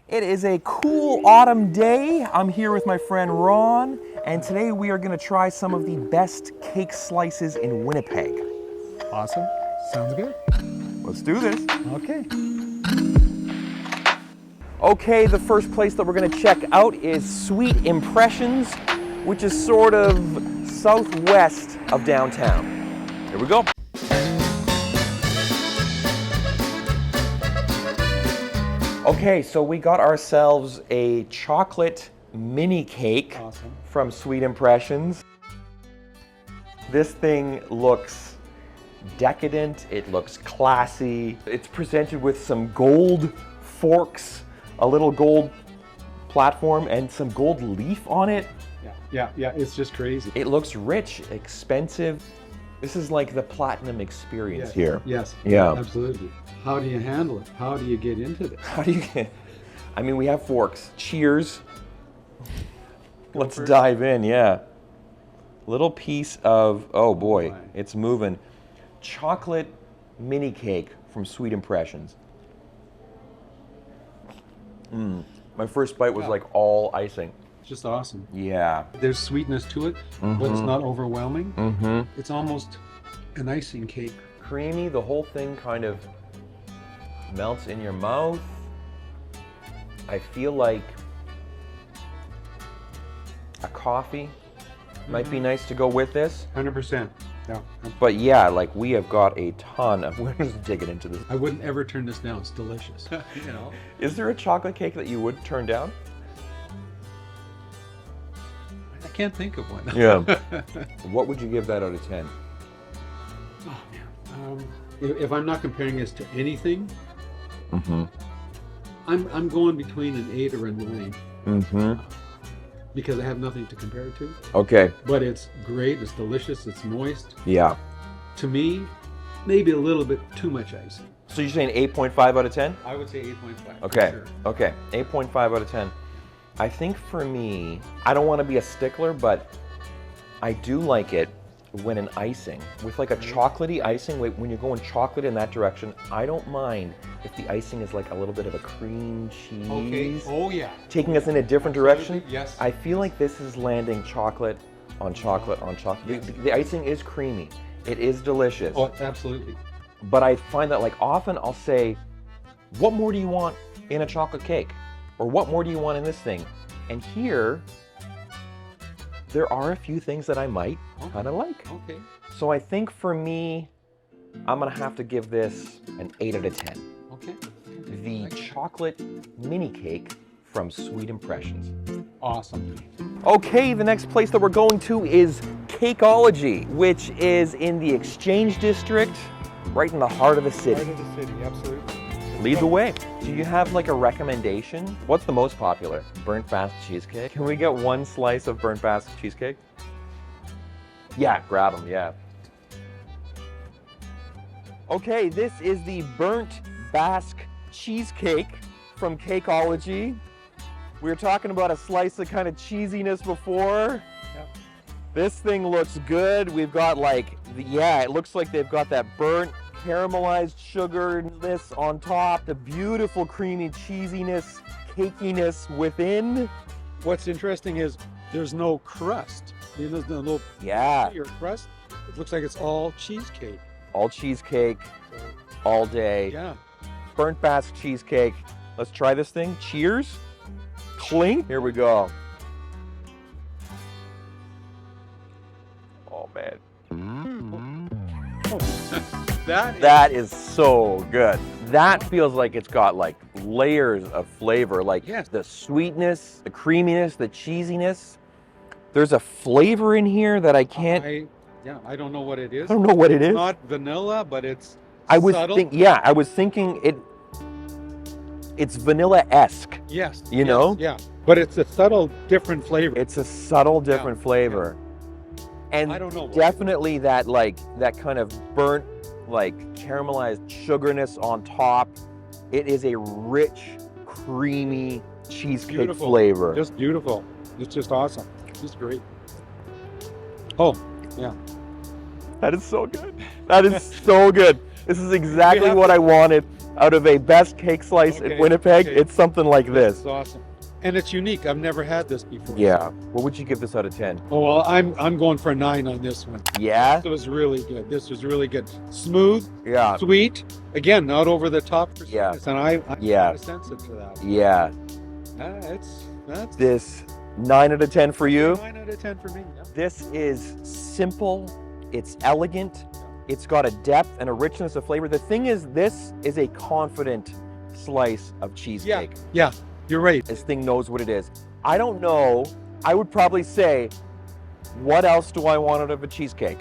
It is a cool autumn day. I'm here with my friend Ron, and today we are going to try some of the best cake slices in Winnipeg. Awesome. Sounds good. Let's do this. Okay. Okay, the first place that we're going to check out is Sweet Impressions, which is sort of southwest of downtown. Here we go. Okay, so we got ourselves a chocolate mini cake from Sweet Impressions. This thing looks decadent, it looks classy. It's presented with some gold forks, a little gold platform, and some gold leaf on it. Yeah, it's just crazy. It looks rich, expensive. This is like the platinum experience here. Yes, yeah, absolutely. How do you handle it? How do you get into this? How do you get? I mean, we have forks. Cheers. Let's dive in, yeah. Little piece of, oh boy, it's moving. Chocolate mini cake from Sweet Impressions. My first bite was like all icing. Just awesome. Yeah. There's sweetness to it, but it's not overwhelming. It's almost an icing cake. Creamy, the whole thing kind of melts in your mouth. I feel like a coffee might be nice to go with this. 100%. Yeah. But yeah, like we have got a ton of, we're just digging into this. I wouldn't ever turn this down. It's delicious. You know. Is there a chocolate cake that you would turn down? I can't think of one. Yeah. What would you give that out of 10? Oh man. If I'm not comparing this to anything, I'm going between an 8 or a 9. Because I have nothing to compare it to. Okay. But it's great, it's delicious, it's moist. Yeah. To me, maybe a little bit too much icing. So you're saying 8.5 out of 10? I would say 8.5. Okay. Sure. Okay. 8.5 out of 10. I think for me, I don't want to be a stickler, but I do like it when an icing, with like a chocolatey icing, when you're going chocolate in that direction, I don't mind if the icing is like a little bit of a cream cheese. Okay. Oh yeah. Taking us in a different direction. Yes. I feel like this is landing chocolate on chocolate on chocolate. Yes. The icing is creamy. It is delicious. Oh, absolutely. But I find that like often I'll say, what more do you want in a chocolate cake? Or what more do you want in this thing? And here, there are a few things that I might kind of like. Okay. So I think for me, I'm gonna have to give this an 8 out of 10. Okay. The chocolate mini cake from Sweet Impressions. Awesome. Okay, the next place that we're going to is Cakeology, which is in the Exchange District, right in the heart of the city. Heart of the city, absolutely. Lead the way. Do you have like a recommendation? What's the most popular? Burnt Basque cheesecake? Can we get one slice of burnt Basque cheesecake? Yeah, grab them, yeah. Okay, this is the burnt Basque cheesecake from Cakeology. We were talking about a slice of kind of cheesiness before. Yep. This thing looks good. We've got like, it looks like they've got that burnt caramelized sugarness on top, the beautiful creamy cheesiness, cakiness within. What's interesting is there's no crust. There's no little crust. It looks like it's all cheesecake. All cheesecake, all day. Yeah. Burnt Basque cheesecake. Let's try this thing. Cheers. Clink. Here we go. Oh man. That is so good. That feels like it's got like layers of flavor, like the sweetness, the creaminess, the cheesiness. There's a flavor in here that I can't. I don't know what it is. I don't know what it is. It's not vanilla, but it's I was subtle. thinking it's vanilla-esque. Yes. You know? Yeah. But it's a subtle different flavor. It's a subtle different flavor. And I don't know definitely that kind of burnt, like caramelized sugarness on top. It is a rich, creamy cheesecake flavor. Just beautiful. It's just awesome. It's great. Oh, yeah. That is so good. That is so good. This is exactly what I wanted out of a best cake slice in Winnipeg, it's something like this. It's awesome. And it's unique. I've never had this before. Yeah. What would you give this out of 10? Oh, well, I'm going for a 9 on this one. Yeah? This was really good. This was really good. Smooth. Yeah. Sweet. Again, not over the top for Yeah. sweetness. And I'm Yeah. sensitive to that. Yeah. That's This 9 out of 10 for you? 9 out of 10 for me. Yeah. This is simple, it's elegant, it's got a depth and a richness of flavor. The thing is, this is a confident slice of cheesecake. Yeah, you're right. This thing knows what it is. I don't know, I would probably say, what else do I want out of a cheesecake?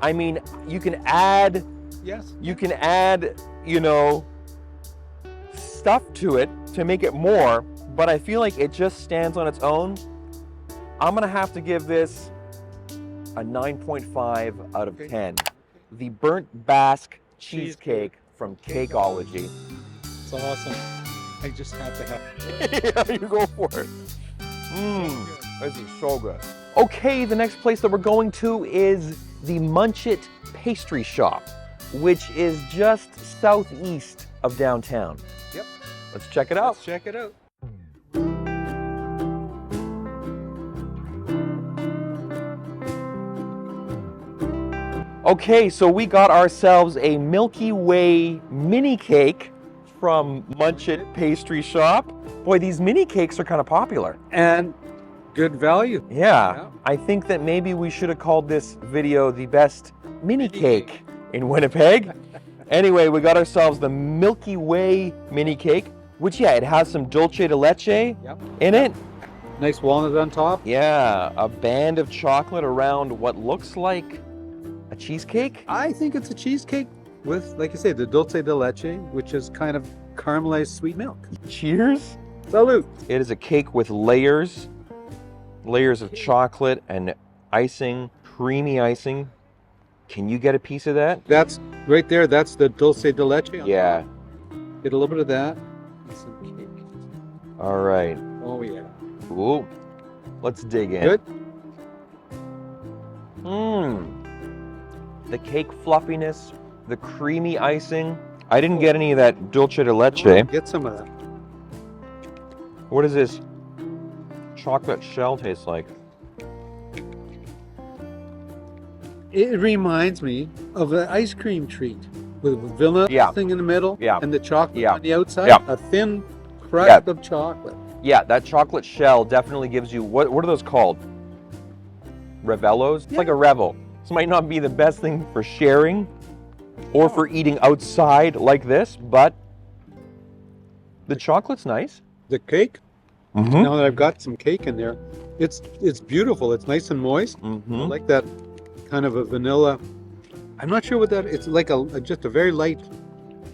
I mean, you can add, you know, stuff to it to make it more, but I feel like it just stands on its own. I'm gonna have to give this a 9.5 out of 10. The burnt Basque cheesecake from Cakeology. It's awesome. I just have to have it. Yeah, you go for it. This is so good. Okay, the next place that we're going to is the Munchit Pastry Shop, which is just southeast of downtown. Yep. Let's check it out. Let's check it out. Okay, so we got ourselves a Milky Way mini cake from Munchit Pastry Shop. Boy, these mini cakes are kind of popular. And good value. Yeah, I think that maybe we should have called this video the best mini cake in Winnipeg. Anyway, we got ourselves the Milky Way mini cake, which, yeah, it has some dulce de leche in it. Nice walnut on top. Yeah, a band of chocolate around what looks like a cheesecake? I think it's a cheesecake with, like you say, the dulce de leche, which is kind of caramelized sweet milk. Cheers. Salute. It is a cake with layers of chocolate and icing, creamy icing. Can you get a piece of that? That's right there. That's the dulce de leche. Yeah. Get a little bit of that. And some cake. All right. Oh, yeah. Ooh. Let's dig in. Good. The cake fluffiness, the creamy icing. I didn't get any of that dulce de leche. Get some of that. What does this chocolate shell taste like? It reminds me of an ice cream treat with a vanilla thing in the middle and the chocolate on the outside. A thin crust of chocolate. Yeah, that chocolate shell definitely gives you, what are those called? Revellos? It's like a revel. This might not be the best thing for sharing or for eating outside like this, but the chocolate's nice. The cake, now that I've got some cake in there, it's beautiful. It's nice and moist. I like that kind of a vanilla. I'm not sure what that, it's like just a very light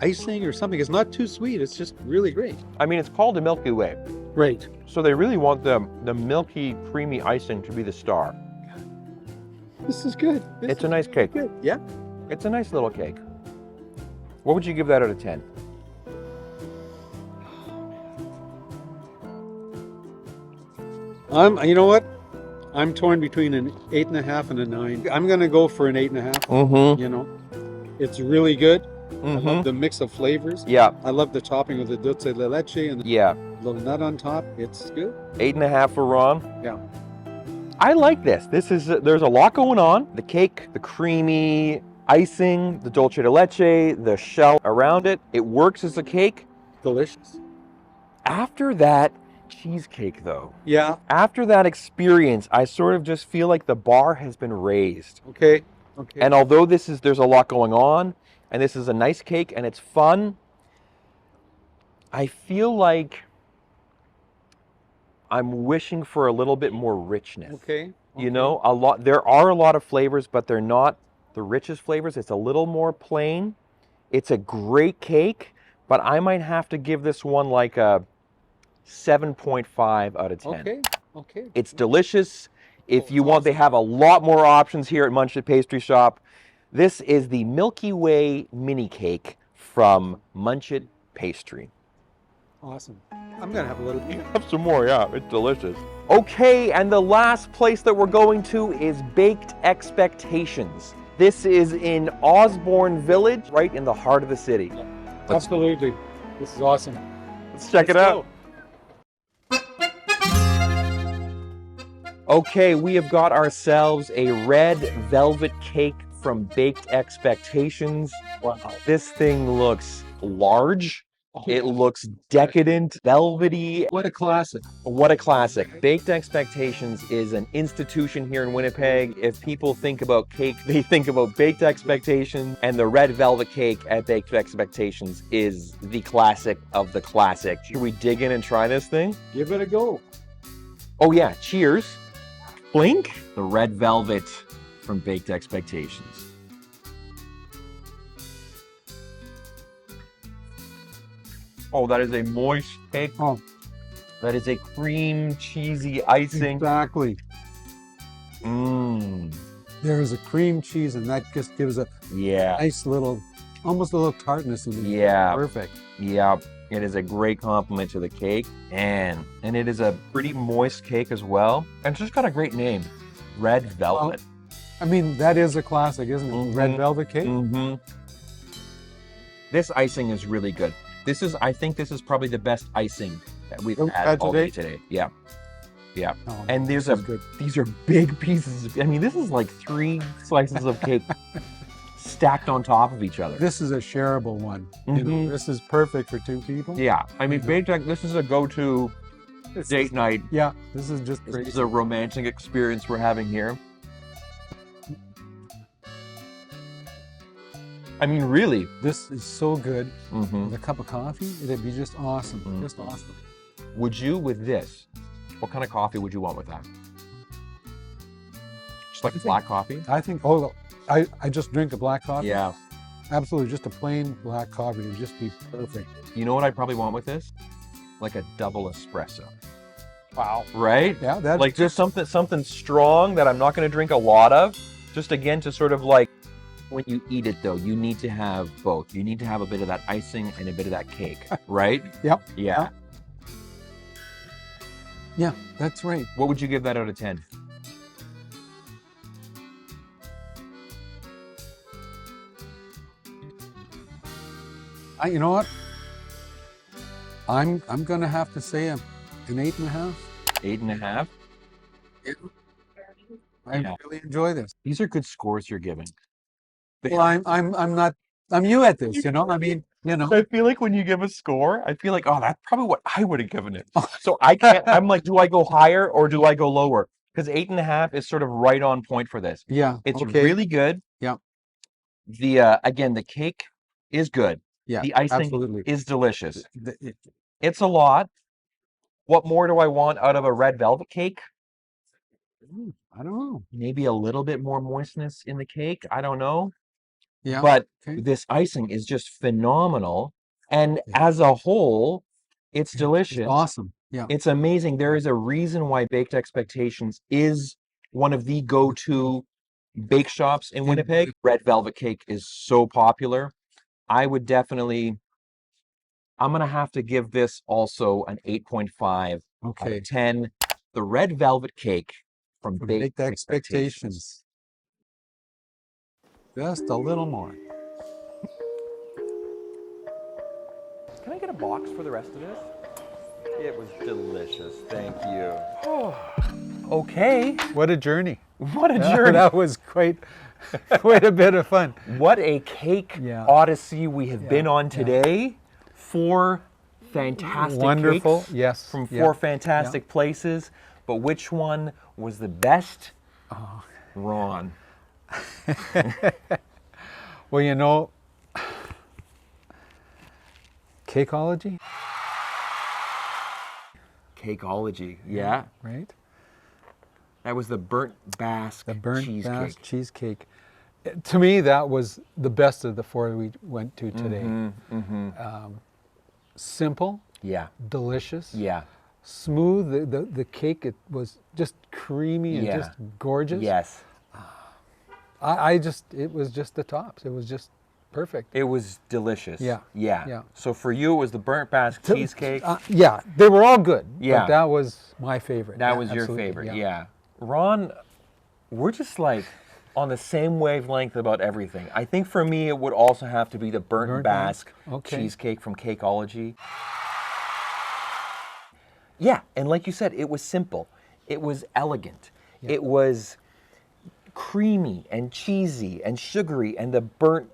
icing or something. It's not too sweet. It's just really great. I mean, it's called a Milky Way. Right. So they really want the milky, creamy icing to be the star. This is good. It's a nice cake. Good. Yeah. It's a nice little cake. What would you give that out of 10? You know what? I'm torn between an 8.5 and a 9. I'm gonna go for an 8.5. You know, it's really good. I love the mix of flavors. Yeah. I love the topping of the dulce de leche and the little nut on top. It's good. 8.5 for Ron. Yeah. I like this. There's a lot going on. The cake, the creamy icing, the dulce de leche, the shell around it. It works as a cake. Delicious. After that cheesecake, though. Yeah. After that experience, I sort of just feel like the bar has been raised. Okay. And although there's a lot going on, and this is a nice cake and it's fun, I feel like I'm wishing for a little bit more richness. Okay. You know, there are a lot of flavors, but they're not the richest flavors. It's a little more plain. It's a great cake, but I might have to give this one like a 7.5 out of 10. Okay. It's delicious. If you want, they have a lot more options here at Munchit Pastry Shop. This is the Milky Way mini cake from Munchit Pastry. Awesome. I'm gonna have a little bit. Have some more, yeah, it's delicious. Okay, and the last place that we're going to is Baked Expectations. This is in Osborne Village, right in the heart of the city. Absolutely. This is awesome. Let's check it out. Okay, we have got ourselves a red velvet cake from Baked Expectations. Wow. This thing looks large. It looks decadent, velvety. What a classic. What a classic. Baked Expectations is an institution here in Winnipeg. If people think about cake, they think about Baked Expectations, and the red velvet cake at Baked Expectations is the classic of the classic. Should we dig in and try this thing? Give it a go. Oh yeah, cheers. Blink. The red velvet from Baked Expectations. Oh, that is a moist cake. Oh, that is a cream cheesy icing. Exactly. Mmm. There is a cream cheese, and that just gives a nice little, almost a little tartness in it. Yeah. Perfect. Yeah. It is a great compliment to the cake, and it is a pretty moist cake as well. And it's just got a great name, Red Velvet. Well, I mean, that is a classic, isn't it? Mm-hmm. Red velvet cake. Mm-hmm. This icing is really good. I think this is probably the best icing that we've had all day today. Yeah. Yeah. Oh, and these are big pieces. I mean, this is like 3 slices of cake stacked on top of each other. This is a shareable one. You know, this is perfect for 2 people. Yeah. I mean, this is a go-to date night. Yeah. This is just great. This is a romantic experience we're having here. I mean, really. This is so good. With a cup of coffee, it'd be just awesome. Just awesome. Would you, with this, what kind of coffee would you want with that? Just like black coffee? I think, I just drink a black coffee. Yeah. Absolutely. Just a plain black coffee would just be perfect. You know what I'd probably want with this? Like a double espresso. Wow. Right? Yeah. That's like just something strong that I'm not going to drink a lot of. Just again, to sort of like, when you eat it though, you need to have both. You need to have a bit of that icing and a bit of that cake, right? Yep. Yeah. Yeah, that's right. What would you give that out of 10? You know what? I'm gonna have to say an 8.5. 8.5? I really enjoy this. These are good scores you're giving. Well, I'm new at this, you know. I mean, you know. I feel like when you give a score, I feel like, oh, that's probably what I would have given it. So I can't. I'm like, do I go higher or do I go lower? Because 8.5 is sort of right on point for this. Yeah, it's really good. Yeah. The again, the cake is good. Yeah, the icing absolutely is delicious. It's a lot. What more do I want out of a red velvet cake? I don't know. Maybe a little bit more moistness in the cake. I don't know. Yeah. But this icing is just phenomenal. And as a whole, it's delicious. It's awesome. Yeah. It's amazing. There is a reason why Baked Expectations is one of the go-to bake shops in Winnipeg. Red velvet cake is so popular. I would definitely, I'm going to have to give this also an 8.5 out of 10. The red velvet cake from Baked Expectations. Just a little more. Can I get a box for the rest of this? It was delicious. Thank you. Okay. What a journey. What a journey. That was quite a bit of fun. What a cake odyssey we have been on today. 4 fantastic Wonderful. cakes Yes. from 4 fantastic places. But which one was the best? Oh. Ron. Well, you know, Cakeology? Cakeology, yeah. Right? That was the burnt Basque cheesecake. To me, that was the best of the 4 we went to today. Simple. Yeah. Delicious. Yeah. Smooth. The cake, it was just creamy and just gorgeous. Yes. It was just the tops. It was just perfect. It was delicious. Yeah. So for you, it was the burnt Basque cheesecake. Yeah, they were all good. Yeah. But that was my favorite. That was your favorite. Yeah. Ron, we're just like on the same wavelength about everything. I think for me, it would also have to be the burnt Basque cheesecake from Cakeology. Yeah, and like you said, it was simple. It was elegant. Yeah. It was creamy and cheesy and sugary, and the burnt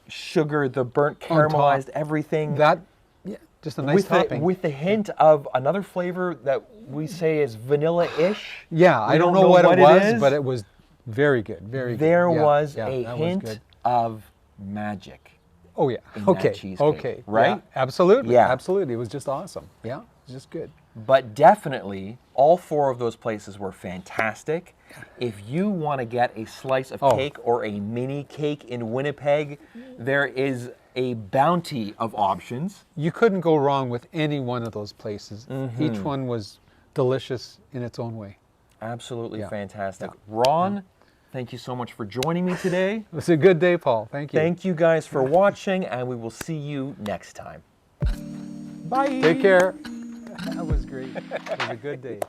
sugar, the burnt caramelized everything. That, yeah, just a nice topping. With the hint of another flavor that we say is vanilla-ish. Yeah, I don't know what it was, but it was very good, very good. There was a hint of magic. Oh yeah, okay, right? Yeah, absolutely, absolutely. It was just awesome. Yeah, it was just good. But definitely, all 4 of those places were fantastic. If you want to get a slice of cake or a mini cake in Winnipeg, there is a bounty of options. You couldn't go wrong with any one of those places. Each one was delicious in its own way. Absolutely fantastic. Ron, thank you so much for joining me today. It was a good day, Paul. Thank you. Thank you guys for watching, and we will see you next time. Bye. Take care. That was great. It was a good day.